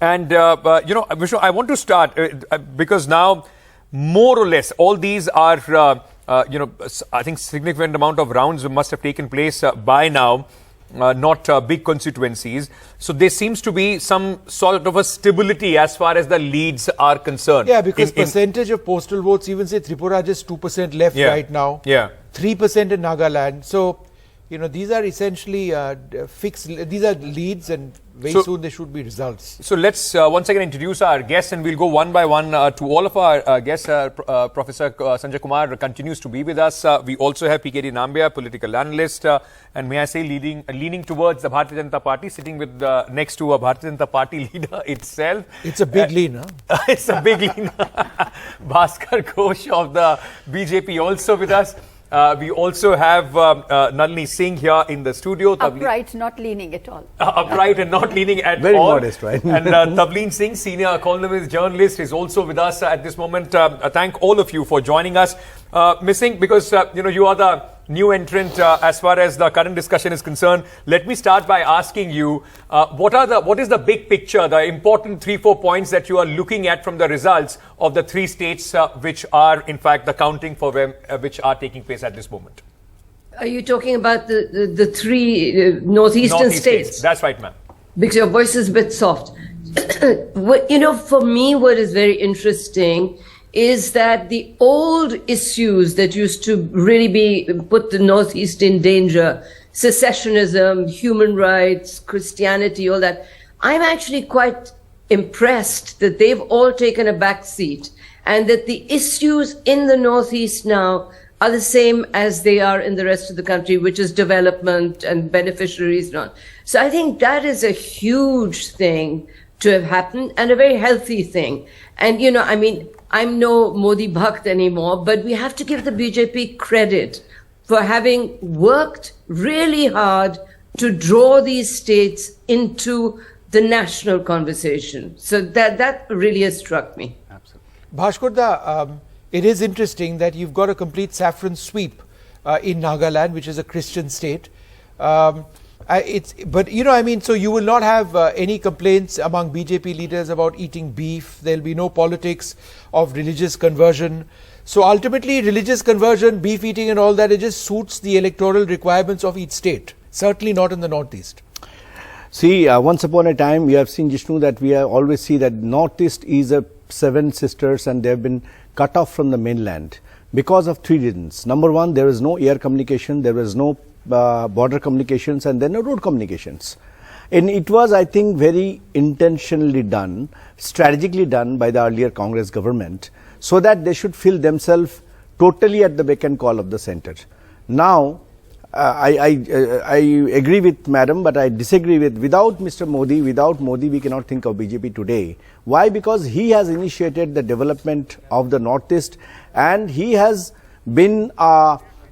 And, Vishnu, I want to start because now, more or less, all these are, I think significant amount of rounds must have taken place by now, not big constituencies. So there seems to be some sort of a stability as far as the leads are concerned. Yeah, because percentage of postal votes, even say Tripura just 2% left right now. Yeah. 3% in Nagaland. So, these are essentially fixed, these are leads, and very soon there should be results. So let's once again introduce our guests, and we'll go one by one to all of our guests. Professor Sanjay Kumar continues to be with us. We also have PKD Nambia, political analyst, and may I say leaning towards the Bharatiya Janata Party, sitting with next to a Bharatiya Janata Party leader itself. It's a big lean, huh? It's a big lean. Bhaskar Ghosh of the BJP also with us. We also have Nalini Singh here in the studio. Upright, not leaning at all. Upright and not leaning at Very all. Very modest, right? And Tableen Singh, senior columnist, journalist, is also with us at this moment. Thank all of you for joining us. Ms. Singh, because you are the new entrant as far as the current discussion is concerned. Let me start by asking you, what is the big picture, the important 3-4 points that you are looking at from the results of the 3 states which are in fact the counting for them, which are taking place at this moment? Are you talking about the 3 northeastern states? That's right, ma'am. Because your voice is a bit soft. For me, what is very interesting is that the old issues that used to really put the Northeast in danger, secessionism, human rights, Christianity, all that, I'm actually quite impressed that they've all taken a back seat, and that the issues in the Northeast now are the same as they are in the rest of the country, which is development and beneficiaries and all. So I think that is a huge thing to have happened, and a very healthy thing. And, I'm no Modi Bhakt anymore, but we have to give the BJP credit for having worked really hard to draw these states into the national conversation. So that really has struck me. Absolutely. Bhaskar, it is interesting that you've got a complete saffron sweep in Nagaland, which is a Christian state. So you will not have any complaints among BJP leaders about eating beef. There'll be no politics of religious conversion. So ultimately, religious conversion, beef eating and all that, it just suits the electoral requirements of each state. Certainly not in the Northeast. See, once upon a time, we have seen, Jishnu, that we always see that Northeast is a 7 sisters, and they have been cut off from the mainland because of 3 reasons. Number 1, there is no air communication, there is no border communications, and then road communications. And it was, I think, very intentionally done, strategically done by the earlier Congress government, so that they should feel themselves totally at the beck and call of the center. Now, I agree with Madam, but I disagree without Mr. Modi, we cannot think of BJP today. Why? Because he has initiated the development of the Northeast, and he has been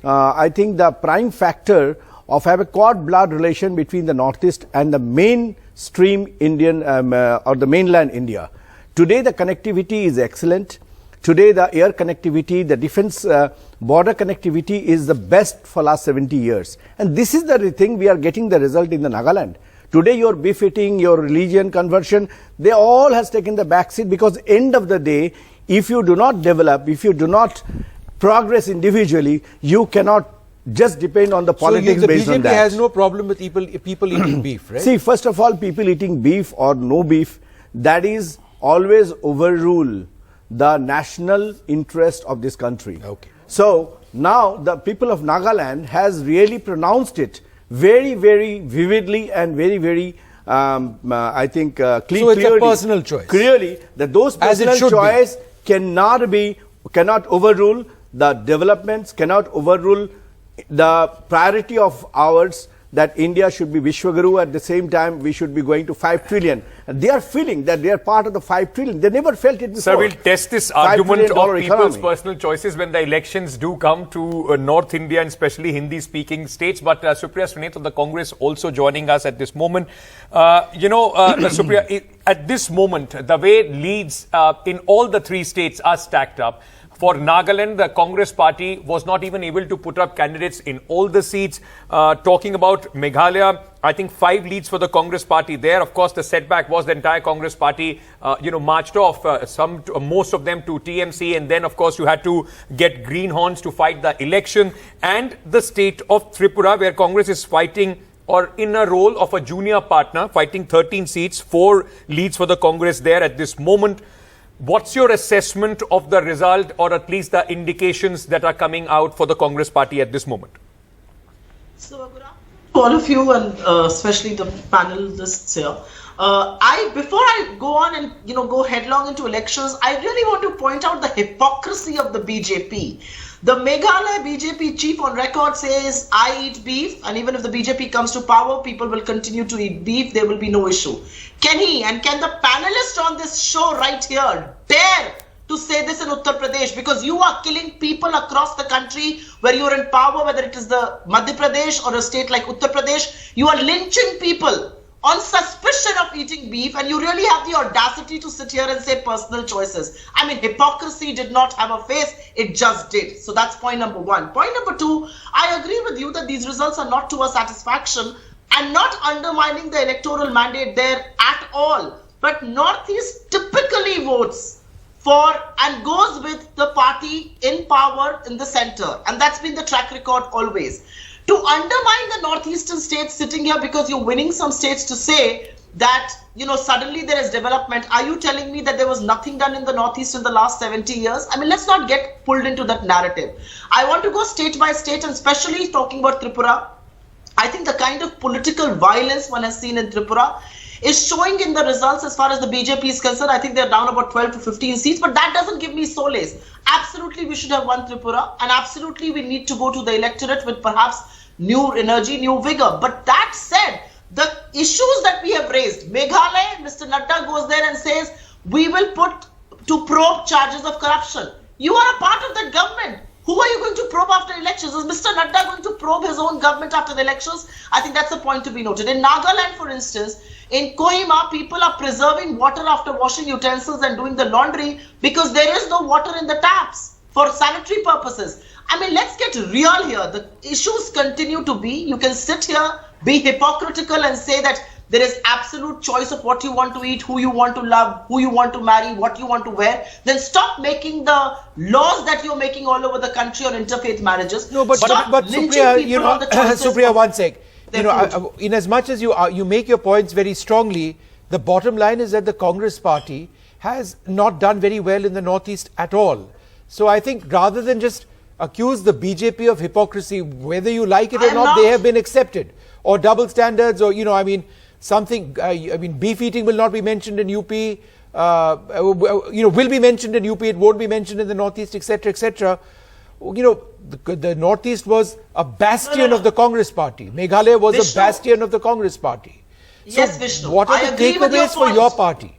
I think the prime factor of have a cord blood relation between the Northeast and the mainstream Indian or the mainland India. Today the connectivity is excellent. Today the air connectivity, the defense border connectivity is the best for last 70 years. And this is the thing we are getting the result in the Nagaland. Today your beef eating, your religion conversion, they all has taken the backseat, because end of the day, if you do not develop, if you do not progress individually, you cannot just depend on the politics based on that. So the BJP has no problem with people eating beef, right? See, first of all, people eating beef or no beef, that is always overrule the national interest of this country. Okay. So now the people of Nagaland has really pronounced it very, very vividly and very, very I think clearly. So it's a personal choice. Clearly, that those personal choice cannot overrule the developments, cannot overrule the priority of ours that India should be Vishwaguru. At the same time, we should be going to 5 trillion. And they are feeling that they are part of the 5 trillion. They never felt it before. Sir, we'll test this argument of people's personal choices when the elections do come to North India and especially Hindi-speaking states. But Supriya Srinath of the Congress also joining us at this moment. Supriya, at this moment, the way leads in all the 3 states are stacked up, For Nagaland, the Congress party was not even able to put up candidates in all the seats. Talking about Meghalaya, I think 5 leads for the Congress party there. Of course, the setback was the entire Congress party, marched off, most of them to TMC. And then, of course, you had to get greenhorns to fight the election. And the state of Tripura, where Congress is fighting or in a role of a junior partner, fighting 13 seats, 4 leads for the Congress there at this moment. What's your assessment of the result, or at least the indications that are coming out for the Congress party at this moment? So, good afternoon to all of you, and especially the panelists here. Before I go on and go headlong into elections, I really want to point out the hypocrisy of the BJP. The Meghalaya BJP chief on record says, I eat beef, and even if the BJP comes to power, people will continue to eat beef, there will be no issue. Can the panelists on this show right here dare to say this in Uttar Pradesh? Because you are killing people across the country where you are in power, whether it is the Madhya Pradesh or a state like Uttar Pradesh. You are lynching people on suspicion of eating beef, and you really have the audacity to sit here and say personal choices. I mean, hypocrisy did not have a face, it just did. So that's point number 1. Point number 2, I agree with you that these results are not to our satisfaction and not undermining the electoral mandate there at all. But Northeast typically votes for and goes with the party in power in the center, and that's been the track record always. To undermine the northeastern states sitting here because you're winning some states to say that, suddenly there is development. Are you telling me that there was nothing done in the northeast in the last 70 years? I mean, let's not get pulled into that narrative. I want to go state by state, and especially talking about Tripura. I think the kind of political violence one has seen in Tripura is showing in the results as far as the BJP is concerned. I think they're down about 12 to 15 seats, but that doesn't give me solace. Absolutely, we should have won Tripura, and absolutely, we need to go to the electorate with perhaps new energy, new vigor. But that said, the issues that we have raised, Meghalaya, Mr. Nadda goes there and says, we will put to probe charges of corruption. You are a part of that government. Who are you going to probe after elections? Is Mr. Nadda going to probe his own government after the elections? I think that's a point to be noted. In Nagaland, for instance, in Kohima, people are preserving water after washing utensils and doing the laundry because there is no water in the taps for sanitary purposes. I mean, let's get real here. The issues continue to be, you can sit here, be hypocritical and say that there is absolute choice of what you want to eat, who you want to love, who you want to marry, what you want to wear. Then stop making the laws that you're making all over the country on interfaith marriages. No, but Supriya, Supriya, one sec. In as much as you make your points very strongly, the bottom line is that the Congress party has not done very well in the Northeast at all. So I think rather than just accuse the BJP of hypocrisy, whether you like it or not, they have been accepted. Or double standards, or, something, beef eating will not be mentioned in UP, will be mentioned in UP, it won't be mentioned in the Northeast, etc., etc. The Northeast was a bastion of the Congress party. Meghalaya was a bastion of the Congress party. Yes, Vishnu. What are the takeaways for your party?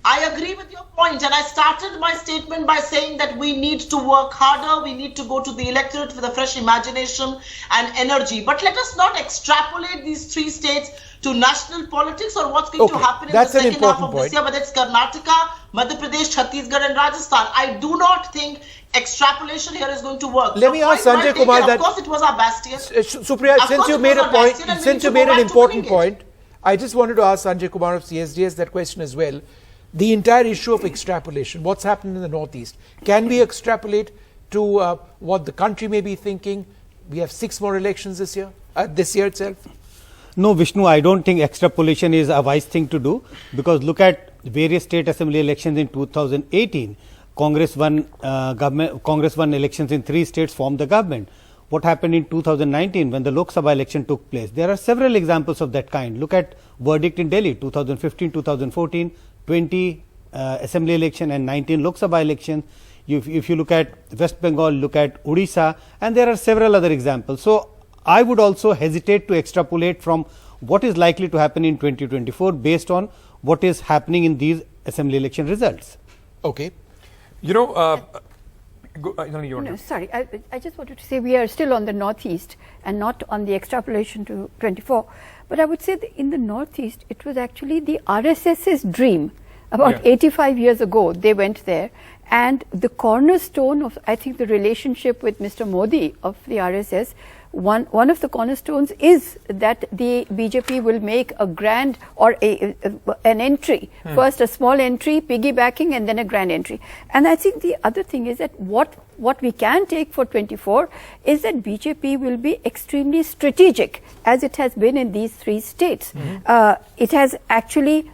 I agree with your point, and I started my statement by saying that we need to work harder, we need to go to the electorate with a fresh imagination and energy. But let us not extrapolate these 3 states to national politics or what's going to happen in the second half of this year, whether it's Karnataka, Madhya Pradesh, Chhattisgarh and Rajasthan. I do not think extrapolation here is going to work. Let me ask Sanjay Kumar that. Of course, it was our bastion. Supriya, since you made a point, since you made an important point, I just wanted to ask Sanjay Kumar of CSDS that question as well. The entire issue of extrapolation, what's happened in the Northeast, can we extrapolate to what the country may be thinking? We have 6 more elections this year itself. No, Vishnu, I don't think extrapolation is a wise thing to do, because look at various state assembly elections in 2018. Congress won elections in 3 states, formed the government. What happened in 2019 when the Lok Sabha election took place? There are several examples of that kind. Look at verdict in Delhi, 2015, 2014, 20 assembly election and 19 Lok Sabha election. If you look at West Bengal, look at Odisha, and there are several other examples. So I would also hesitate to extrapolate from what is likely to happen in 2024 based on what is happening in these assembly election results. Okay. Sorry, I just wanted to say we are still on the Northeast and not on the extrapolation to 24. But I would say that in the Northeast, it was actually the RSS's dream. About 85 years ago, they went there And the cornerstone of, I think, the relationship with Mr. Modi of the RSS, one of the cornerstones is that the BJP will make a grand or an entry, first a small entry, piggybacking, and then a grand entry. And I think the other thing is that what we can take for 24 is that BJP will be extremely strategic, as it has been in these 3 states. It has actually,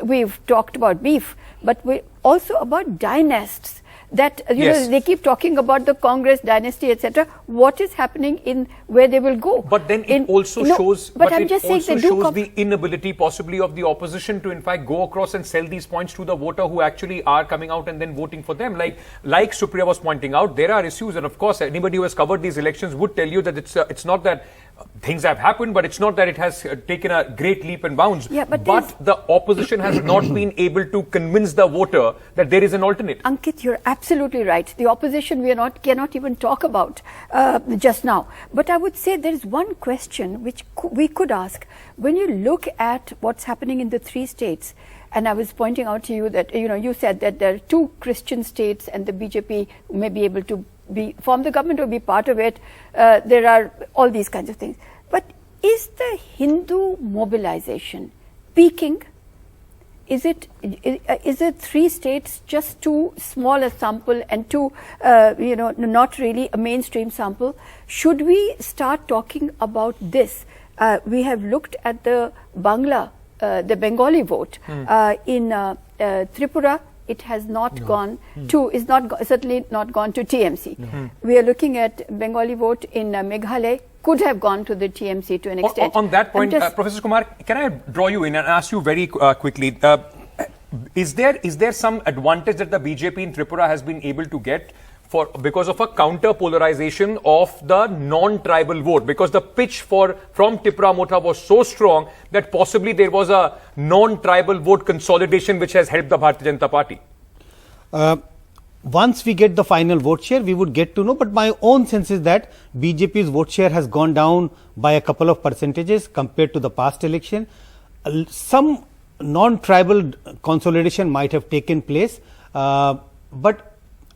we've talked about beef, but we also about dynasts. That you know, they keep talking about the Congress dynasty, etc. What is happening in where they will go? But then it also shows. But I'm just saying they shows the inability, possibly, of the opposition to, in fact, go across and sell these points to the voter who actually are coming out and then voting for them. Like Supriya was pointing out, there are issues, and of course, anybody who has covered these elections would tell you that it's not that things have happened, but it's not that it has taken a great leap and bounds. Yeah, but the opposition has not been able to convince the voter that there is an alternate. Ankit, you're absolutely right. The opposition cannot even talk about just now. But I would say there is one question which we could ask. When you look at what's happening in the 3 states, and I was pointing out to you that, you said that there are 2 Christian states and the BJP may be able to form the government or be part of it. There are all these kinds of things. But is the Hindu mobilization peaking? Is it 3 states just too small a sample and too, not really a mainstream sample? Should we start talking about this? We have looked at the the Bengali vote in Tripura. It has not gone to, certainly not gone to TMC. We are looking at Bengali vote in Meghalaya, could have gone to the TMC to an extent. On that point, Professor Kumar, can I draw you in and ask you very quickly, is there some advantage that the BJP in Tripura has been able to get because of a counter polarization of the non-tribal vote, because the pitch from Tripura Motha was so strong that possibly there was a non-tribal vote consolidation which has helped the Bharatiya Janata Party? Once we get the final vote share, we would get to know. But my own sense is that BJP's vote share has gone down by a couple of percentages compared to the past election. Some non-tribal consolidation might have taken place, but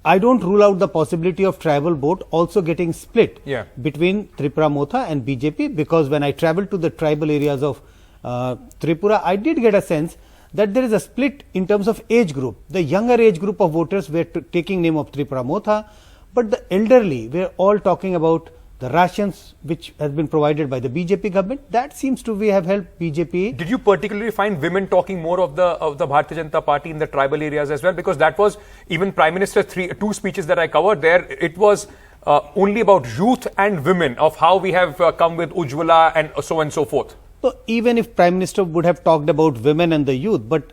I don't rule out the possibility of tribal vote also getting split between Tripura Motha and BJP, because when I traveled to the tribal areas of Tripura, I did get a sense that there is a split in terms of age group. The younger age group of voters were taking name of Tripura Motha, but the elderly were all talking about the rations which has been provided by the BJP government. That seems to have helped BJP. Did you particularly find women talking more of the Bharatiya Janata Party in the tribal areas as well? Because that was even Prime Minister's 2 speeches that I covered there. It was only about youth and women, of how we have come with Ujjwala and so on and so forth. So even if Prime Minister would have talked about women and the youth, but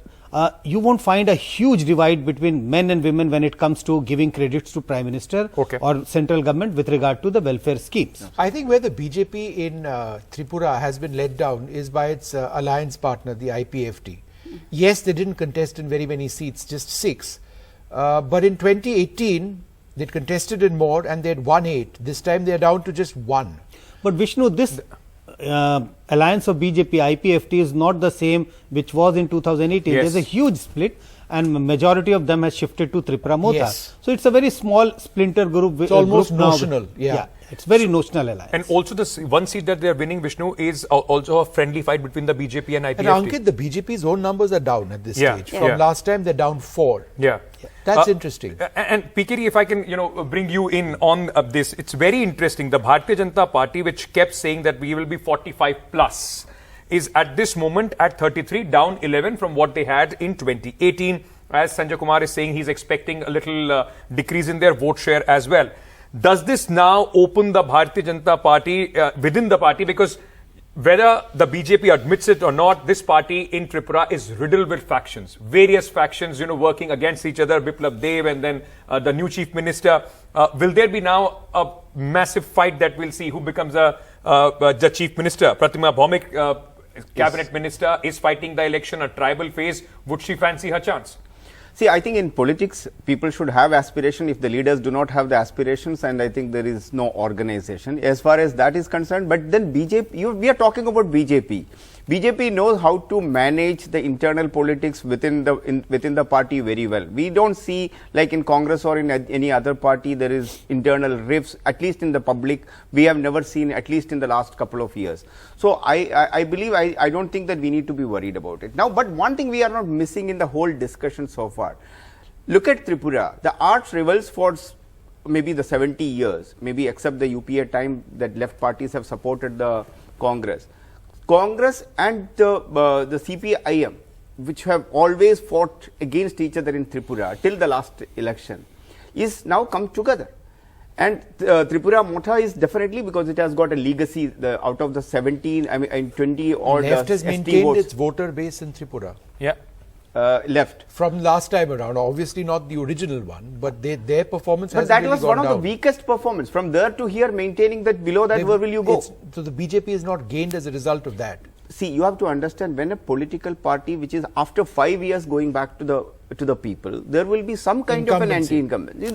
you won't find a huge divide between men and women when it comes to giving credits to Prime Minister or central government with regard to the welfare schemes. I think where the BJP in Tripura has been let down is by its alliance partner, the IPFT. Yes, they didn't contest in very many seats, just 6. But in 2018, they contested in more and they had won 8. This time they are down to just 1. But Vishnu, this alliance of BJP IPFT is not the same which was in 2018. There's a huge split, and majority of them has shifted to Tripura Motha. So it's a very small splinter group. It's almost notional. It's very notional alliance. And also the 1 seat that they are winning, Vishnu, is also a friendly fight between the BJP and IPFT. And Ankit, the BJP's own numbers are down at this stage. From last time, they're down 4. That's interesting. And PKD, if I can, bring you in on this, it's very interesting. The Bharatiya Janata Party, which kept saying that we will be 45 plus, is at this moment at 33, down 11 from what they had in 2018. As Sanjay Kumar is saying, he's expecting a little decrease in their vote share as well. Does this now open the Bharatiya Janata Party within the party? Because whether the BJP admits it or not, this party in Tripura is riddled with factions. Various factions, working against each other. Biplab Dev and then the new chief minister. Will there be now a massive fight that we'll see who becomes the chief minister? Pratima Bhaumik, cabinet minister, is fighting the election, a tribal phase. Would she fancy her chance? See, I think in politics, people should have aspiration. If the leaders do not have the aspirations, and I think there is no organization as far as that is concerned. But then BJP, we are talking about BJP. BJP knows how to manage the internal politics within the party very well. We don't see, like in Congress or in any other party, there is internal rifts, at least in the public. We have never seen, at least in the last couple of years. So I believe, I don't think that we need to be worried about it. Now, but one thing we are not missing in the whole discussion so far. Look at Tripura, the arch rivals for maybe the 70 years, maybe except the UPA time that left parties have supported the Congress. Congress and the CPIM, which have always fought against each other in Tripura till the last election, is now come together. And Tripura Motha is definitely, because it has got a legacy, out of the 17, I mean 20 or Left the has ST maintained votes, its voter base in Tripura. Yeah. left. From last time around, obviously not the original one, but their performance has But that really was gone one of down. the weakest performance. From there to here, maintaining that, below that, where will you go? So the BJP is not gained as a result of that. See, you have to understand, when a political party which is after 5 years going back to the people, there will be some kind of an anti-incumbency.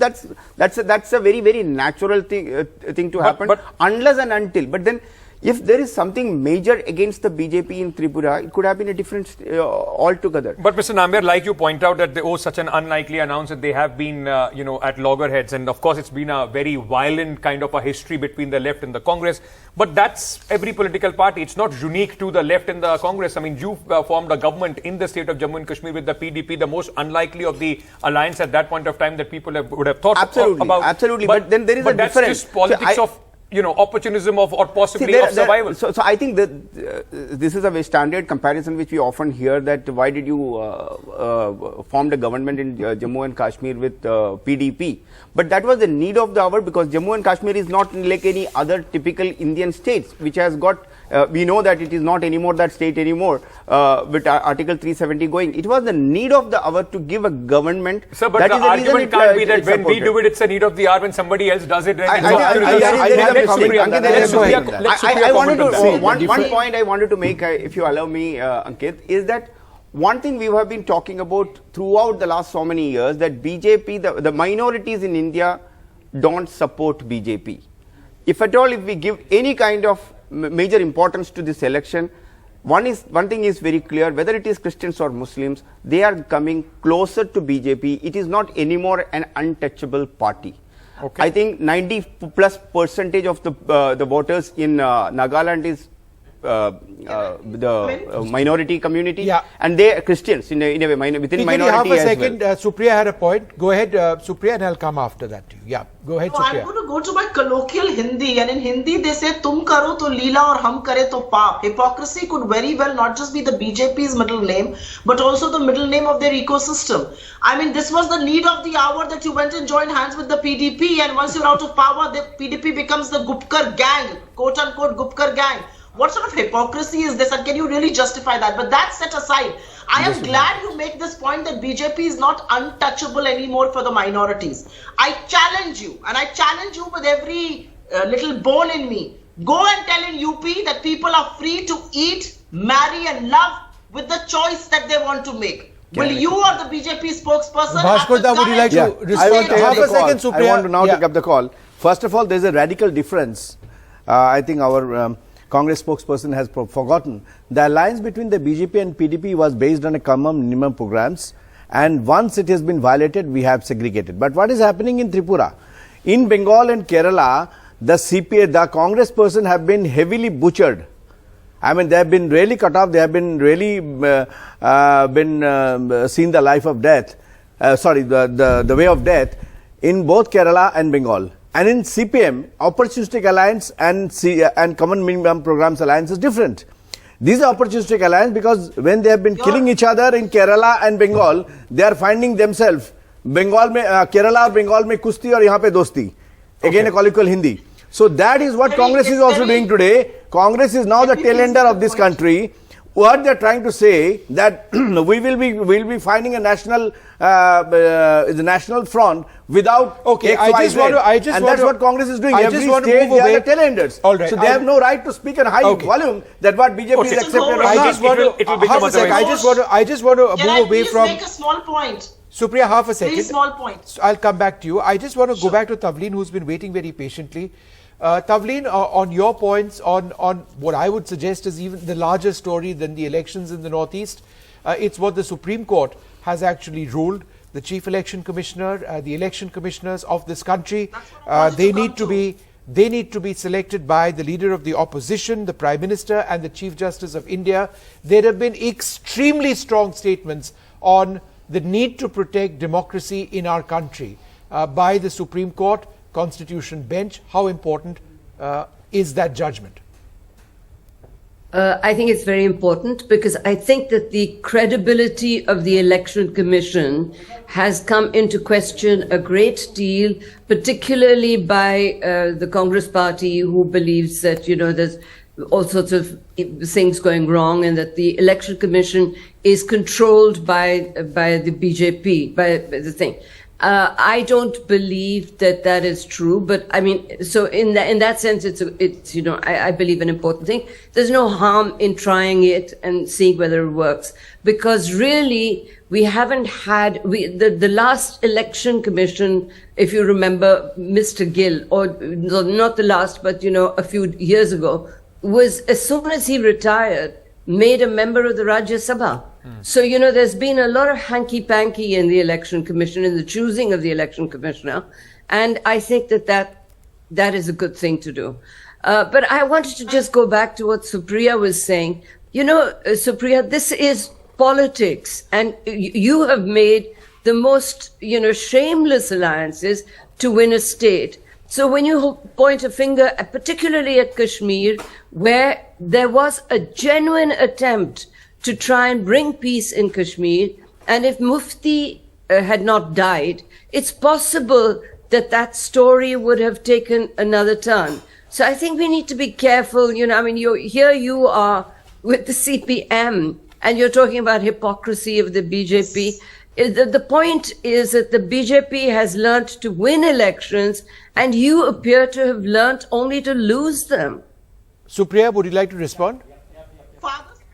That's a very, very natural thing to happen, unless and until. But then, if there is something major against the BJP in Tripura, it could have been a different altogether. But Mr. Nambiar, like you point out that they owe such an unlikely announce that they have been, at loggerheads, and of course it's been a very violent kind of a history between the left and the Congress. But that's every political party. It's not unique to the left and the Congress. I mean, you formed a government in the state of Jammu and Kashmir with the PDP, the most unlikely of the alliance at that point of time that people would have thought about. Absolutely. But then there is a difference. But that's just politics of opportunism or possibly of survival. So I think that this is a very standard comparison which we often hear, that why did you form the government in Jammu and Kashmir with PDP? But that was the need of the hour, because Jammu and Kashmir is not like any other typical Indian states, which has got, we know that it is not anymore that state anymore, with Article 370 going. It was the need of the hour to give a government. Sir, but the argument can't be that when we do it, it's a need of the hour. When somebody else does it, one point I wanted to make, if you allow me, Ankit, is that one thing we have been talking about throughout the last so many years, that BJP, the minorities in India don't support BJP. If at all, if we give any kind of major importance to this election, one thing is very clear, whether it is Christians or Muslims, they are coming closer to BJP. It is not anymore an untouchable party. Okay. I think 90+% of the voters in Nagaland is the minority community, and they are Christians in a way, within minority half a as second, well. Supriya had a point. Go ahead, Supriya, and I'll come after that to you. Yeah, go ahead, Supriya. I'm going to go to my colloquial Hindi, and in Hindi they say, "Tum karo to leela aur hum kare to paap." Hypocrisy could very well not just be the BJP's middle name, but also the middle name of their ecosystem. I mean, this was the need of the hour, that you went and joined hands with the PDP, and once you're out of power, the PDP becomes the Gupkar gang, quote unquote Gupkar gang. What sort of hypocrisy is this, and can you really justify that? But that set aside, I am glad you make this point that BJP is not untouchable anymore for the minorities. I challenge you, and I challenge you with every little bone in me. Go and tell in UP that people are free to eat, marry and love with the choice that they want to make. Will you or the BJP spokesperson Bhaskar, would you like to respond? I want to now take up the call. First of all, there is a radical difference. I think our Congress spokesperson has forgotten. The alliance between the BJP and PDP was based on a common minimum programs, and once it has been violated, we have segregated. But what is happening in Tripura? In Bengal and Kerala, the Congress person have been heavily butchered. I mean, they have been really cut off. They have been really seen the life of death. The way of death in both Kerala and Bengal. And in CPM, opportunistic alliance and common minimum programs alliance is different. These are opportunistic alliance because when they have been killing each other in Kerala and Bengal, they are finding themselves Kerala or Bengal mein kusti aur yahan pe dosti. Again, a colloquial Hindi. So that is what Congress is also doing today. Congress is now the tail ender of this country. What they are trying to say, that we will be finding a national front without that's what Congress is doing. Every state they are the tail enders. All right. So they have no right to speak in high volume that what BJP is accepted or not. I just want to move away from. Make a small point. Supriya, half a second. Very small point. So I'll come back to you. I just want to go back to Tavleen, who's been waiting very patiently. Tavleen, on your points on what I would suggest is even the larger story than the elections in the Northeast, it's what the Supreme Court has actually ruled. The Chief Election Commissioner, the election commissioners of this country, they need to be selected by the leader of the opposition, the Prime Minister and the Chief Justice of India. There have been extremely strong statements on the need to protect democracy in our country by the Supreme Court Constitution bench. How important is that judgment? I think it's very important because I think that the credibility of the Election Commission has come into question a great deal, particularly by the Congress party, who believes that, there's all sorts of things going wrong and that the Election Commission is controlled by the BJP, by the thing. I don't believe that is true, but I mean, so in that sense, it's I believe an important thing. There's no harm in trying it and seeing whether it works, because really we haven't had the last election commission, if you remember, Mr. Gill, or not the last, but a few years ago, was as soon as he retired, made a member of the Rajya Sabha. So, there's been a lot of hanky-panky in the election commission, in the choosing of the election commissioner. And I think that is a good thing to do. But I wanted to just go back to what Supriya was saying. Supriya, this is politics. And you have made the most, shameless alliances to win a state. So when you point a finger, particularly at Kashmir, where there was a genuine attempt to try and bring peace in Kashmir, and if Mufti had not died, it's possible that story would have taken another turn. So I think we need to be careful. Here you are with the CPM, and you're talking about hypocrisy of the BJP. The point is that the BJP has learnt to win elections, and you appear to have learnt only to lose them. Supriya, would you like to respond?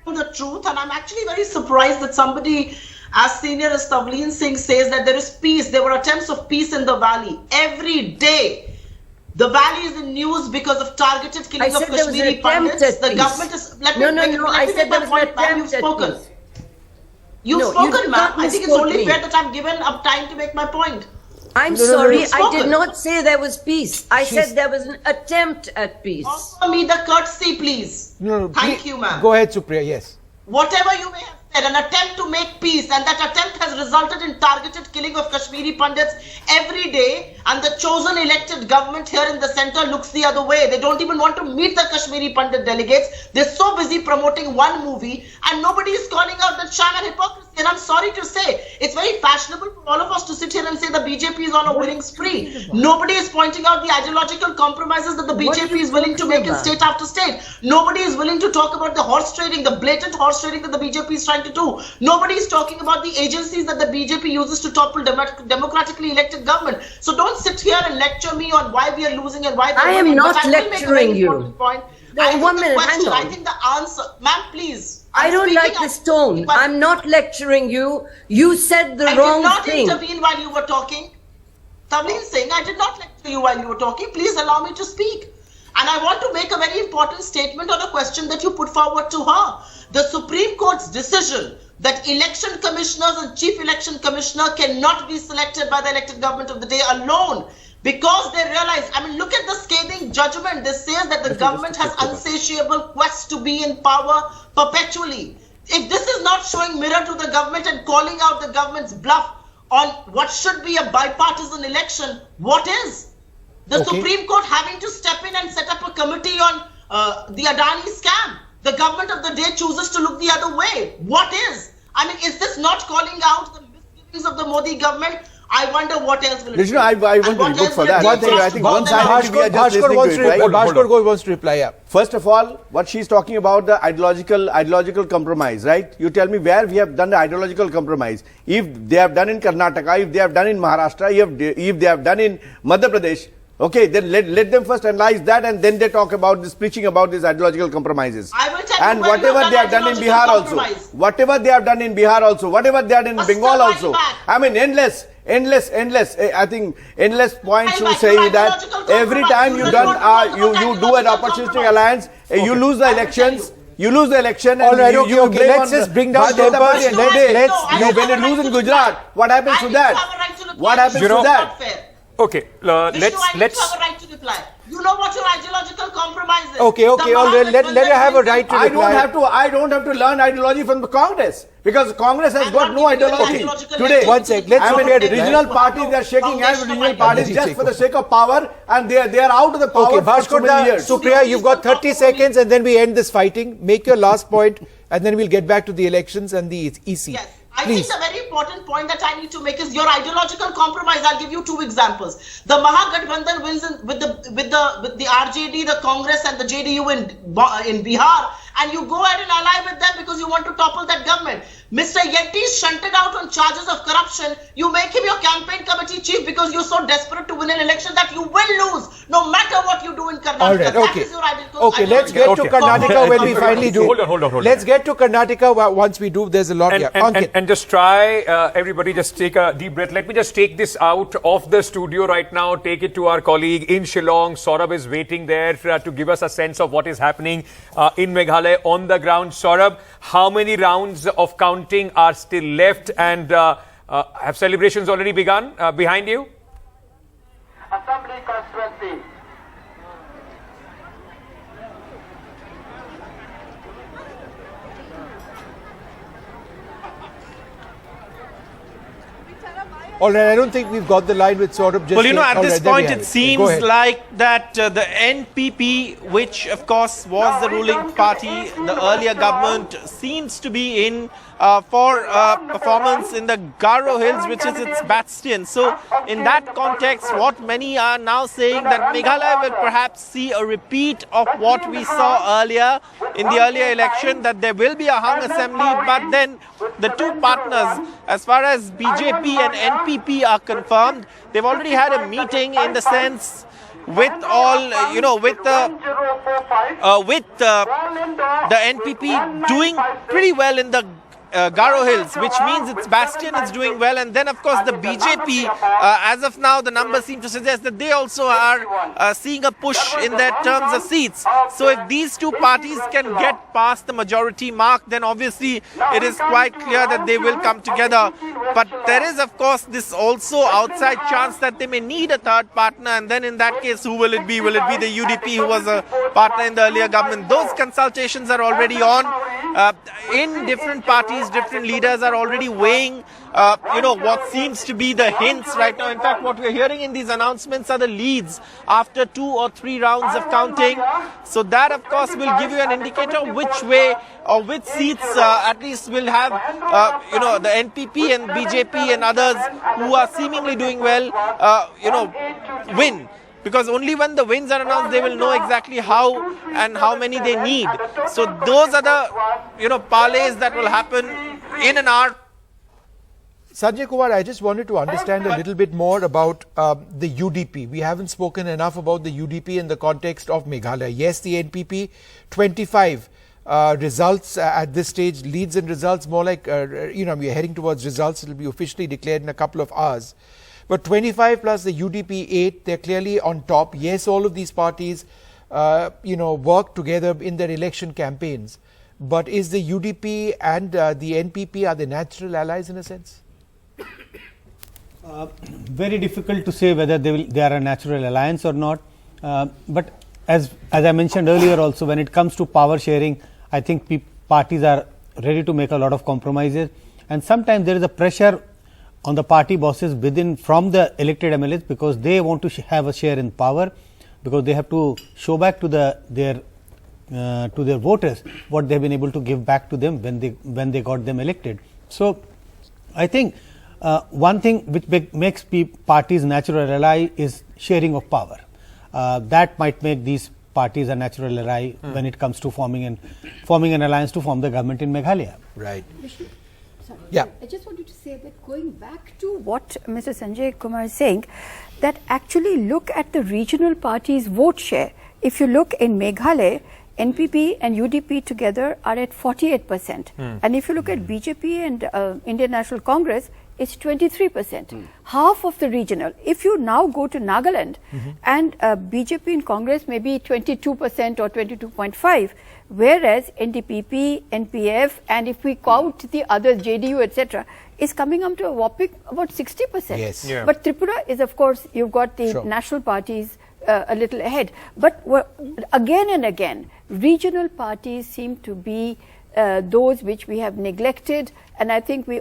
The truth, and I'm actually very surprised that somebody as senior as Tavleen Singh says that there is peace. There were attempts of peace in the valley. Every day, the valley is in news because of targeted killing of Kashmiri Pandits. The government is... Let me make my point, ma'am. You've spoken. You've spoken, ma'am. I think it's only fair that I'm given up time to make my point. I'm sorry, I did not say there was peace. I said there was an attempt at peace. Offer me the courtesy, please. Thank you, ma'am. Go ahead, Supriya, yes. Whatever you may have said, an attempt to make peace, and that attempt has resulted in targeted killing of Kashmiri Pandits every day, and the chosen elected government here in the center looks the other way. They don't even want to meet the Kashmiri Pandit delegates. They're so busy promoting one movie, and nobody is calling out that sham and hypocrisy. And I'm sorry to say, it's very fashionable for all of us to sit here and say the BJP is on a winning spree. Nobody is pointing out the ideological compromises that the BJP is willing to make in state after state. Nobody is willing to talk about the horse trading, the blatant horse trading that the BJP is trying to do. Nobody is talking about the agencies that the BJP uses to topple democratically elected government. So don't sit here and lecture me on why we are losing and why I am not lecturing you. Point. No, 1 minute, hang on. I think the answer, ma'am, please. I don't like this tone. I'm not lecturing you. You said the wrong thing. I did not intervene while you were talking. Tavleen Singh, I did not lecture you while you were talking. Please allow me to speak. And I want to make a very important statement on a question that you put forward to her. The Supreme Court's decision that election commissioners and chief election commissioner cannot be selected by the elected government of the day alone, because they realize, look at the scathing judgment. This says that the government has insatiable quest to be in power perpetually. If this is not showing mirror to the government and calling out the government's bluff on what should be a bipartisan election, what is? The Supreme Court having to step in and set up a committee on the Adani scam. The government of the day chooses to look the other way. What is? Is this not calling out the misgivings of the Modi government? I wonder what else will it do. I want to look for that. I think one side we are just listening to it, right? Bhaskar wants to reply, yeah. First of all, what she's talking about, the ideological compromise, right? You tell me where we have done the ideological compromise. If they have done in Karnataka, if they have done in Maharashtra, if they have done in Madhya Pradesh, okay, then let them first analyze that, and then they talk about this, preaching about these ideological compromises. I will tell and you whatever they have done in Bihar also, whatever they have done in Bengal also, endless. endless. I think endless points to like say your that ideological every compromise. time You you don't done want you do an ideological opportunistic compromise. alliance, you lose the elections. You lose the election. All and right, you, okay, you okay. blame Let's on just the bring down Bharatiya Janata tempers. Party, and No, they- let's- I you have when a you right lose to in reply. Gujarat, what happens I to need that? have a right to reply. What happens Vishnu, to it's that? not fair. Okay, Vishnu, I need let's to have a right to reply. You know what your ideological compromise is. Okay, The all right. Let Mahatma her have a Gandhi right to I reply. don't have to learn ideology from the Congress, because Congress has I'm got not no giving you an ideology ideological today. lecture. One sec, let's I mean, look at it. regional Right. parties, they are shaking hands with regional Foundational parties just for the sake of power, and they are out of the power Okay, for so many Bhaskar, years. Supriya, you've got 30 seconds and then we end this fighting. Make your last point and then we'll get back to the elections and the EC. Yes. I Please. think the very important point that I need to make is your ideological compromise. I'll give you two examples. The Mahagathbandhan wins with the RJD, the Congress, and the JDU in Bihar, and you go ahead and ally with them because you want to topple that government. Mr. Yeti is shunted out on charges of corruption. You make him your campaign committee chief because you're so desperate to win an election that you will lose, no matter what you do in Karnataka. All right, That okay. is your Okay, let's get to Okay. Karnataka when we finally do. Hold on. Let's get to Karnataka once we do. There's a lot. Yeah. Ankit. And just try, everybody just take a deep breath. Let me just take this out of the studio right now, take it to our colleague in Shillong. Saurabh is waiting there to give us a sense of what is happening in Meghalaya on the ground. Saurabh, how many rounds of counting are still left, and have celebrations already begun behind you? Assembly constituency. All right, I don't think we've got the line with Saurabh. Just Well, you know, yet. at All this right, there we point, have it Go seems ahead. like that the NPP, which of course was the ruling party, the earlier government, seems to be in for performance in the Garo Hills, which is its bastion. So, in that context, what many are now saying that Meghalaya will perhaps see a repeat of what we saw earlier in the earlier election, that there will be a hung assembly, but then the two partners, as far as BJP and NPP are confirmed, they've already had a meeting in the sense with all, you know, with the NPP doing pretty well in the Garo Hills, which means its bastion is doing well, and then of course the BJP, as of now the numbers seem to suggest that they also are seeing a push in their terms of seats. So if these two parties can get past the majority mark, then obviously it is quite clear that they will come together. But there is of course this also outside chance that they may need a third partner, and then in that case who will it be? Will it be the UDP, who was a partner in the earlier government? Those consultations are already on. In different parties, different leaders are already weighing, you know, what seems to be the hints right now. In fact, what we're hearing in these announcements are the leads after 2 or 3 rounds of counting. So that, of course, will give you an indicator which way or which seats at least will have, you know, the NPP and BJP and others who are seemingly doing well, you know, win. Because only when the wins are announced, they will know exactly how and how many they need. So those are the, you know, parlays that will happen in an hour. Sanjay Kumar, I just wanted to understand a little bit more about the UDP. We haven't spoken enough about the UDP in the context of Meghalaya. Yes, the NPP, 25 results at this stage, leads and results, more like, you know, we are heading towards results. It will be officially declared in a couple of hours. But 25 plus the UDP 8, they're clearly on top. Yes, all of these parties, you know, work together in their election campaigns. But is the UDP and the NPP, are they natural allies in a sense? Very difficult to say whether they are a natural alliance or not. But as I mentioned earlier also, when it comes to power sharing, I think parties are ready to make a lot of compromises. And sometimes there is a pressure on the party bosses within from the elected MLAs, because they want to have a share in power, because they have to show back to their voters what they have been able to give back to them when they got them elected. So I think one thing which makes parties natural ally is sharing of power. That might make these parties a natural ally when it comes to forming an alliance to form the government in Meghalaya. Right. Sorry. Yeah. I just wanted to say that going back to what Mr. Sanjay Kumar is saying, that actually look at the regional parties' vote share. If you look in Meghalaya, NPP and UDP together are at 48%. And if you look at BJP and Indian National Congress, it's 23%. Half of the regional. If you now go to Nagaland and BJP and Congress may be 22% or 22.5%, whereas NDPP, NPF, and if we count the others, JDU, etc., is coming up to a whopping about 60%. Yes. Yeah. But Tripura is, of course, you've got the Sure. national parties a little ahead. But again and again, regional parties seem to be those which we have neglected. And I think we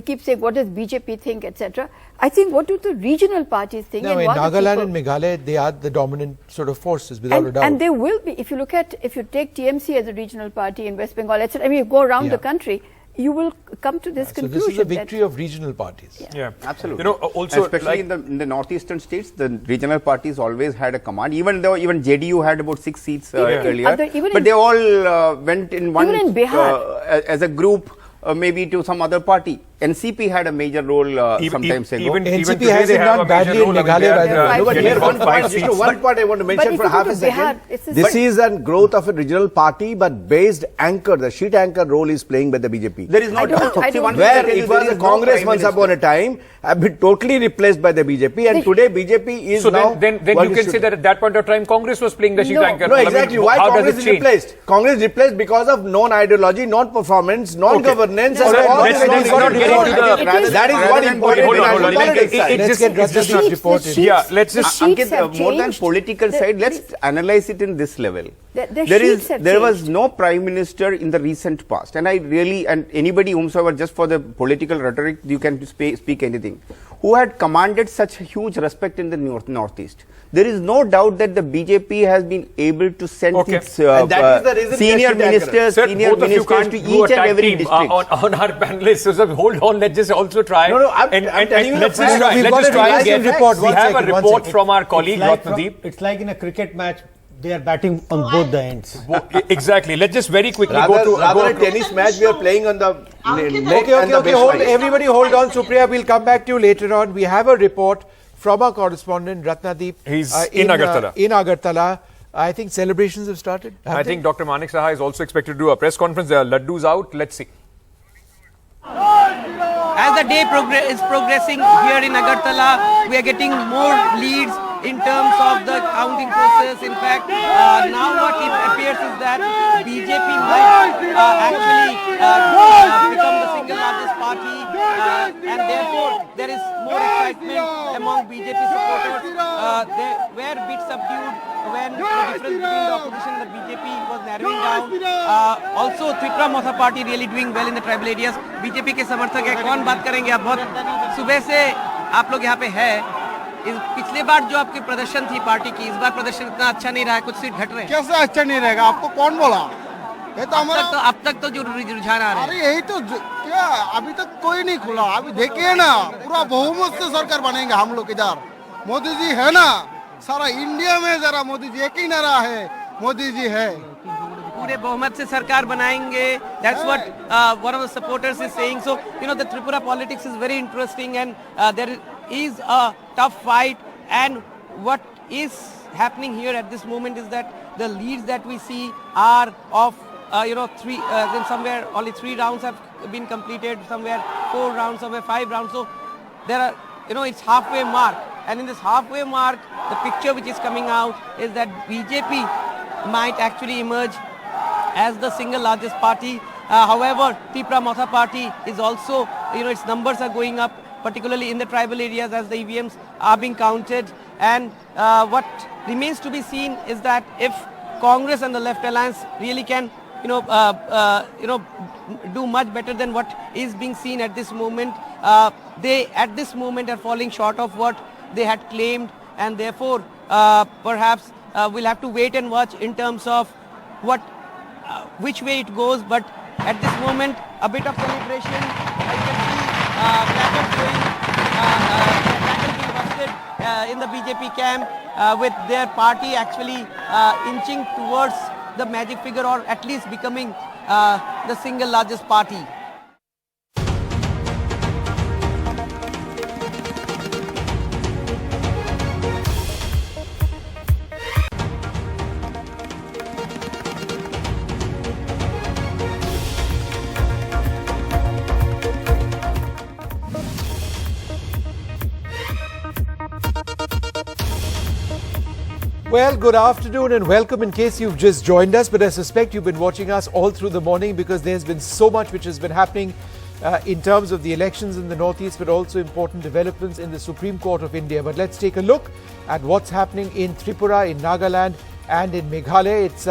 keep saying, what does BJP think, etc. I think, what do the regional parties think? No, and in what are Nagaland people- and Meghalaya, they are the dominant sort of forces, without a doubt. and they will be, if you take TMC as a regional party in West Bengal, etc., I mean, you go around the country, you will come to this So conclusion. this is a that- victory of regional parties. Yeah, Absolutely. Also, especially like, in the northeastern states, the regional parties always had a command. Even though JDU had about 6 seats earlier, even but in- they all went in one Even in Bihar. as a group, maybe to some other party. NCP had a major role sometimes ago. even NCP today hasn't they have done a major badly in role. I mean, Meghalaya, they are, by the way. No, but getting here about one 5 Just seats. one point I want to mention if for you go half to a second. Bihar, it's the This same. is a growth of a regional party, but based anchor, the sheet anchor role is playing by the BJP. There is no I don't- doubt. I See, don't- one thing Where I tell you, it there was is a no Congress prime once minister. upon a time, have been totally replaced by the BJP, and today BJP is So now. then what you it can should say be. that at that point of time, Congress was playing the sheet No. anchor. No, role. I mean, exactly. Why how Congress does is it change? replaced? Congress replaced because of non-ideology, non-performance, non-governance, So and then all let's this not non-existent. get into the- That is rather what than important hold on, in hold on. national politics It- side. it Let's just- get it's just Ratnadeep not- reported. sheets- Yeah, let's the just- sheets Ankit, have more than changed. political The- side, let's analyze it in this level. The There sheets have there was changed. no prime minister in the recent past, and I really, and anybody whomsoever, just for the political rhetoric, you can speak anything, who had commanded such huge respect in the northeast. There is no doubt that the BJP has been able to send Okay. its And that is the reason we are senior sheet anchor. ministers, Sir, senior both of you ministers can't to do a each and tag every team district. on our panelists. So hold on, let's just also try. No, I'm telling you the let's just fact. try. We've Let's got just a try and reliable get. report. We One have second, a one report second. from our colleague Ratnadeep. It's like in a cricket match, they are batting on both the ends. Exactly. Let's just very quickly Rather, go rather a to. tennis match, we are playing on the Ankit, net Okay, and the okay, hold, baseline. everybody hold on. Supriya, we'll come back to you later on. We have a report from our correspondent, Ratnadeep. He's in Agartala. In Agartala. I think celebrations have started. I think Dr. Manik Saha is also expected to do a press conference. There are laddus out. Let's see. As the day is progressing here in Agartala, we are getting more leads in terms of the counting process. In fact, now what it appears is that BJP might actually become the single largest party, and therefore there is more excitement among BJP supporters. They were a bit subdued when the difference between the opposition and the BJP was narrowing down. Also, Tripura Motha party really doing well in the tribal areas. BJP के समर्थक है, कौन बात करेंगे आप? बहुत सुबह से आप लोग यहाँ पे है। पिछले बार जो आपकी प्रदर्शन थी पार्टी की, इस बार प्रदर्शन इतना अच्छा नहीं रहा है, कुछ सीट घट रहे हैं। कैसे अच्छा नहीं रहेगा? आपको कौन बोला? ये तो हमारा अब तक तो जो रुझान आ रहे हैं। अरे यही तो क्या अभी तक कोई नहीं खुला। अभी देखिए ना, पूरा बहुमत से सरकार बनेंगे हम लोग इधर। मोदी जी है ना, सारा इंडिया में जरा मोदी जी एक ही नारा है, मोदी जी है। पूरे बहुमत से सरकार बनाएंगे. That's what one of the supporters is saying. So the Tripura politics is very interesting, and there is a tough fight. And what is happening here at this moment is that the leads that we see are of three. Then somewhere only 3 rounds have been completed. Somewhere 4 rounds. Somewhere 5 rounds. So there are it's halfway mark. And in this halfway mark, the picture which is coming out is that BJP might actually emerge as the single largest party. However, Tripura Motha party is also, its numbers are going up, particularly in the tribal areas as the EVMs are being counted. And what remains to be seen is that if Congress and the Left Alliance really can, do much better than what is being seen at this moment, they at this moment are falling short of what they had claimed, and therefore perhaps we'll have to wait and watch in terms of which way it goes. But at this moment, a bit of celebration. I can see crackers being busted in the BJP camp, with their party actually inching towards the magic figure, or at least becoming the single largest party. Well, good afternoon and welcome in case you've just joined us. But I suspect you've been watching us all through the morning because there's been so much which has been happening in terms of the elections in the Northeast, but also important developments in the Supreme Court of India. But let's take a look at what's happening in Tripura, in Nagaland and in Meghalaya. It's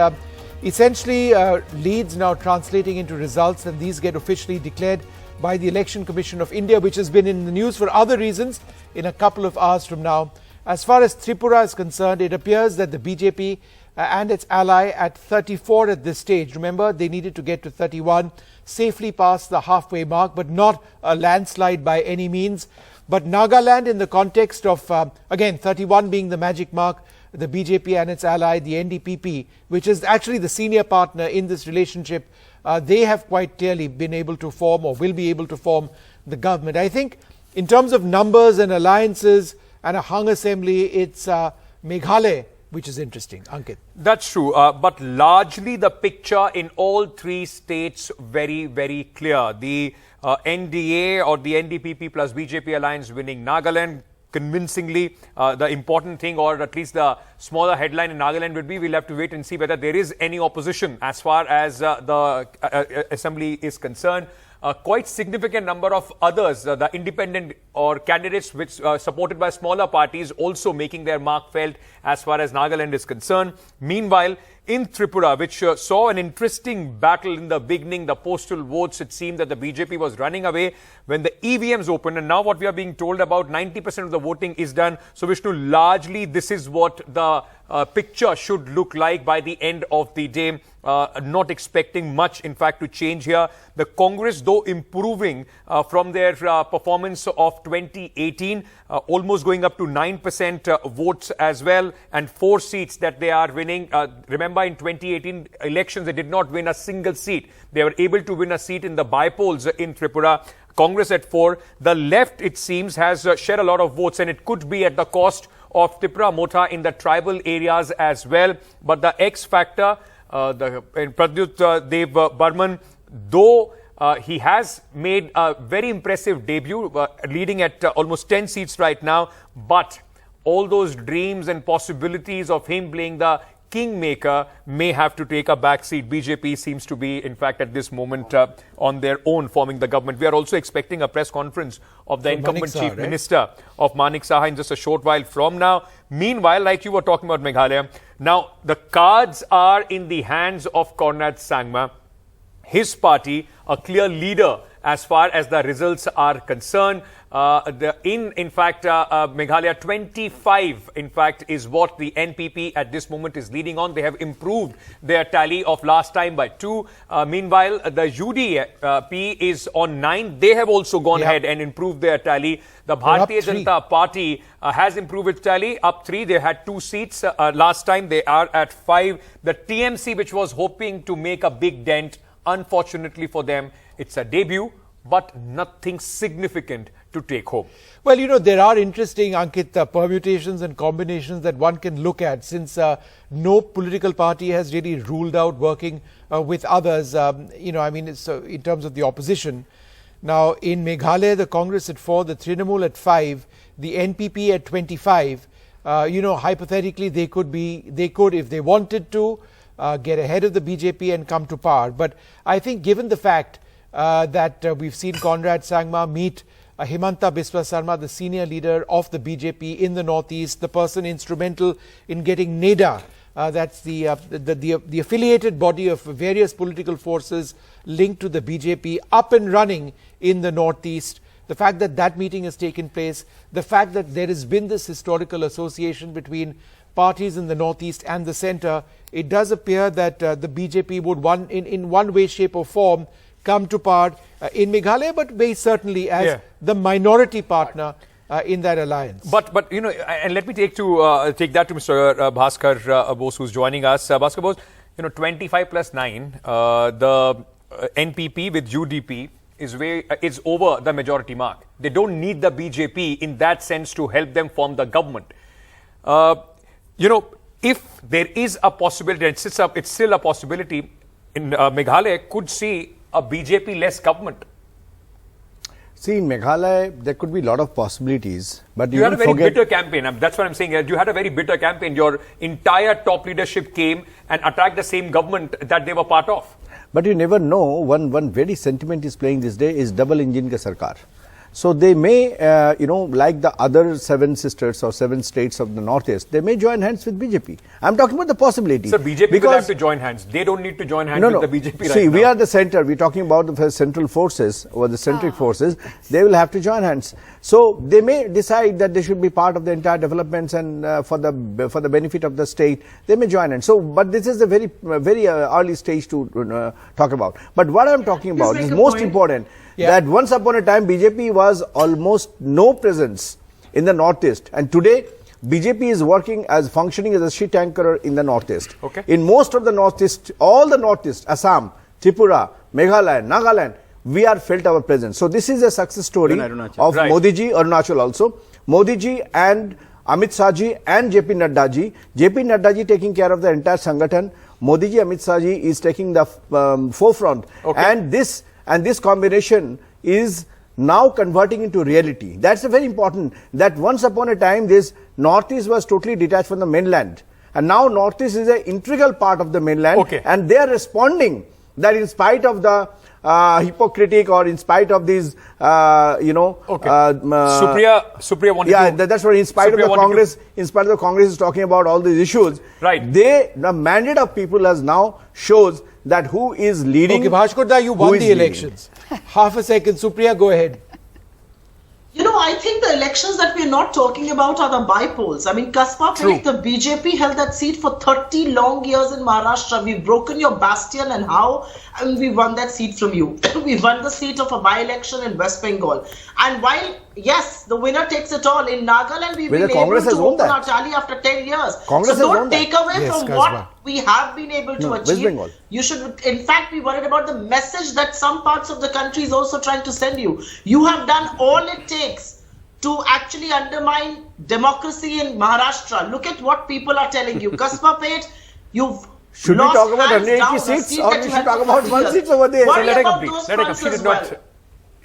essentially leads now translating into results, and these get officially declared by the Election Commission of India, which has been in the news for other reasons, in a couple of hours from now. As far as Tripura is concerned, it appears that the BJP and its ally at 34 at this stage. Remember, they needed to get to 31, safely past the halfway mark, but not a landslide by any means. But Nagaland, in the context of, again, 31 being the magic mark, the BJP and its ally, the NDTV, which is actually the senior partner in this relationship, they have quite clearly been able to form or will be able to form the government. I think in terms of numbers and alliances and a hung assembly, it's Meghalaya which is interesting. Ankit. That's true. But largely the picture in all three states very, very clear. The NDA or the NDTV plus BJP alliance winning Nagaland convincingly. The important thing, or at least the smaller headline in Nagaland would be, we'll have to wait and see whether there is any opposition as far as the assembly is concerned. Quite significant number of others, the independent or candidates which supported by smaller parties, also making their mark felt as far as Nagaland is concerned. Meanwhile, in Tripura, which saw an interesting battle in the beginning, the postal votes, it seemed that the BJP was running away when the EVMs opened. And now what we are being told about 90% of the voting is done. So Vishnu, largely this is what the picture should look like by the end of the day. Not expecting much, in fact, to change here. The Congress, though, improving from their performance of 2018, almost going up to 9% votes as well, and 4 seats that they are winning. Remember, in 2018 elections, they did not win a single seat. They were able to win a seat in the by-polls in Tripura. Congress at 4. The left, it seems, has shared a lot of votes, and it could be at the cost of Tripura Motha in the tribal areas as well. But the X factor, Pradyut Dev Burman, though he has made a very impressive debut, leading at almost 10 seats right now, but all those dreams and possibilities of him playing the kingmaker may have to take a backseat. BJP seems to be, in fact, at this moment on their own forming the government. We are also expecting a press conference of the incumbent Chief Minister of Manik Saha in just a short while from now. Meanwhile, like you were talking about Meghalaya, now the cards are in the hands of Conrad Sangma. His party, a clear leader as far as the results are concerned. In fact, Meghalaya 25, in fact, is what the NPP at this moment is leading on. They have improved their tally of last time by 2. Meanwhile, the UDP is on 9. They have also gone ahead and improved their tally. The Bharatiya Janata Party has improved its tally, up 3. They had 2 seats last time. They are at 5. The TMC, which was hoping to make a big dent, unfortunately for them, it's a debut, but nothing significant to take home. Well, you know, there are interesting, Ankit, permutations and combinations that one can look at, since no political party has really ruled out working with others, you know, I mean, it's, in terms of the opposition. Now, in Meghalaya, the Congress at 4, the Trinamool at 5, the NPP at 25. You know, hypothetically, they could, if they wanted to, get ahead of the BJP and come to power. But I think given the fact that we've seen Conrad Sangma meet Himanta Biswa Sarma, the senior leader of the BJP in the Northeast, the person instrumental in getting NEDA, that's the affiliated body of various political forces linked to the BJP, up and running in the Northeast. The fact that that meeting has taken place, the fact that there has been this historical association between parties in the Northeast and the centre, it does appear that the BJP would in one way, shape or form come to power in Meghalaya, but very certainly as the minority partner in that alliance. But you know, and let me take that to Mr. Bhaskar Bose, who's joining us. Bhaskar Bose, you know, 25 plus 9, the NPP with UDP is over the majority mark. They don't need the BJP in that sense to help them form the government. You know, if there is a possibility, it's still a possibility, in Meghalaya could see a BJP-less government. See, in Meghalaya, there could be a lot of possibilities, but You had a don't very forget bitter campaign. That's what I'm saying. You had a very bitter campaign. Your entire top leadership came and attacked the same government that they were part of. But you never know, one very sentiment is playing this day is double engine ka sarkar. So they may, like the other 7 sisters or 7 states of the Northeast, they may join hands with BJP. I'm talking about the possibility. So BJP will have to join hands. They don't need to join hands with the BJP See, right we now. are the center. We're talking about the central forces or the centric forces. They will have to join hands. So they may decide that they should be part of the entire developments and for the benefit of the state, they may join hands. So, but this is a very early stage to talk about. But what I'm talking about is most important. That once upon a time BJP was almost no presence in the Northeast, and today BJP is functioning as a shit anchor in the Northeast. Okay. In most of the Northeast, all the Northeast, Assam, Tripura, Meghalaya, Nagaland, we are felt our presence. So this is a success story of Modi ji, Arunachal also. Modi ji and Amit Shah ji and JP Nadda ji. JP Nadda ji taking care of the entire Sangathan. Modi ji, Amit Shah ji is taking the forefront. Okay. And this combination is now converting into reality. That's a very important, that once upon a time this Northeast was totally detached from the mainland. And now Northeast is an integral part of the mainland. Okay. And they are responding that in spite of the hypocritic or in spite of these, Supriya wanted to... that's what in spite Supriya of the Congress, in spite of the Congress is talking about all these issues. Right. The mandate of people has now shows that who is leading. Okay, Bhashkurda, you won the elections. Half a second, Supriya, go ahead. I think the elections that we're not talking about are the bypolls. I mean, Kaspa Pate, the BJP held that seat for 30 long years in Maharashtra. We've broken your bastion and how? And we won that seat from you. We won the seat of a by-election in West Bengal. And while, yes, the winner takes it all, in Nagaland we've been able to open our tally after 10 years. Congress so don't take away from Kasba. what we have been able to achieve. You should, in fact, be worried about the message that some parts of the country is also trying to send you. You have done all it takes to actually undermine democracy in Maharashtra. Look at what people are telling you. Kaspa Pate, you've should we lost talk about hands 180 down seats the or seat we that should you talk had about for 1 years. seat over there? Worry Let her about complete. those Let her fronts complete. as well.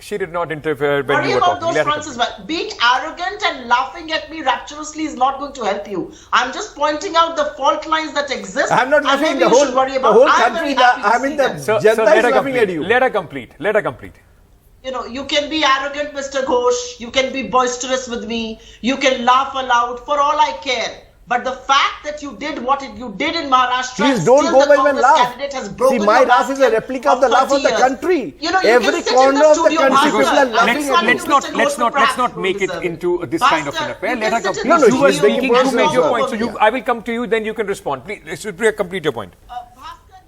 She did not interfere when Worry you were about talking. those fronts as well. Being arrogant and laughing at me rapturously is not going to help you. I'm just pointing out the fault lines that exist. I'm not and laughing. maybe you should worry about. The whole I'm country, very happy to I see mean the them. Janata let is her laughing at you. Let her complete. Let her complete. You can be arrogant, Mr. Ghosh. You can be boisterous with me. You can laugh aloud. For all I care. But the fact that you did what you did in Maharashtra, Please don't still go the by my Congress laugh. candidate has broken See, my your laugh is a bastion replica of the laugh of the 30 years. country. You Every can sit corner in the of the studio, country, Bhaskar. people are laughing Let's at you. not make it into this kind of an affair. Let her complete. No, You were she's speaking, making you made your point. personal. So I will come to you, then you can respond. Please, Supriya, complete your point.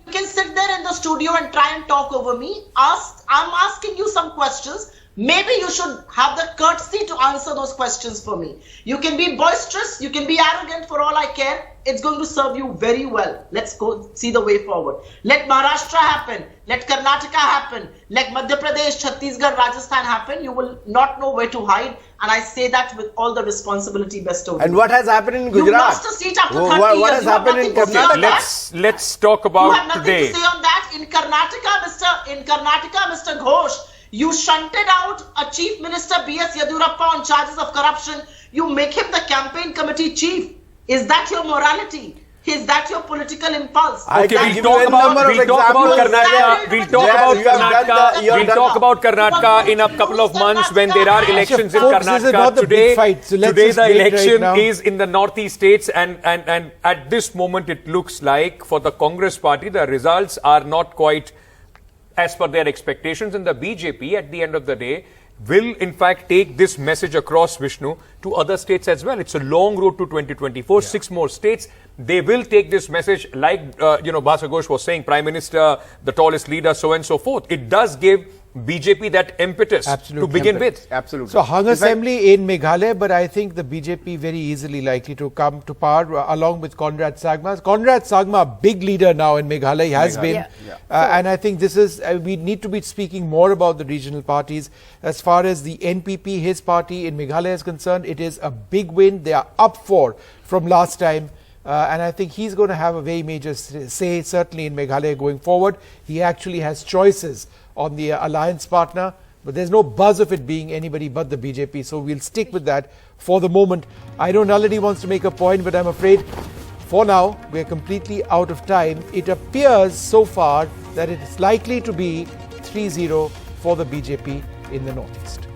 You can sit there in the studio and try and talk over me. I'm asking you some questions. Maybe you should have the courtesy to answer those questions for me. You can be boisterous, you can be arrogant, for all I care. It's going to serve you very well. Let's go see the way forward. Let Maharashtra happen. Let Karnataka happen. Let Madhya Pradesh, Chhattisgarh, Rajasthan happen. You will not know where to hide. And I say that with all the responsibility bestowed. And what has happened in Gujarat? You lost a seat after 30 What years. has happened in Karnataka? Let's talk You about have nothing today. to say on that. In Karnataka, Mr. Ghosh, you shunted out a Chief Minister B.S. Yadurappa on charges of corruption. You make him the campaign committee chief. Is that your morality? Is that your political impulse? Okay, we'll talk about Karnataka. We'll talk about Karnataka in a couple of months when there are elections in Folks, this is not Karnataka. the big fight, so let's Today just the wait right election now. is in the northeast states, and at this moment it looks like for the Congress party the results are not quite as per their expectations, and the BJP at the end of the day will in fact take this message across, Vishnu, to other states as well. It's a long road to 2024, 6 more states. They will take this message like, Bhasar Ghosh was saying, Prime Minister, the tallest leader, so on and so forth. It does give BJP that impetus to begin with. Absolutely. So hung assembly in Meghalaya, but I think the BJP very easily likely to come to power along with Conrad Sangma. Conrad Sangma, big leader now in Meghalaya, has been. And I think this is, we need to be speaking more about the regional parties. As far as the NPP, his party in Meghalaya is concerned, it is a big win. They are up 4 from last time. And I think he's going to have a very major say, certainly in Meghalaya going forward. He actually has choices on the alliance partner. but there's no buzz of it being anybody but the BJP. So we'll stick with that for the moment. I know Nalini wants to make a point, but I'm afraid for now we're completely out of time. It appears so far that it's likely to be 3-0 for the BJP in the Northeast.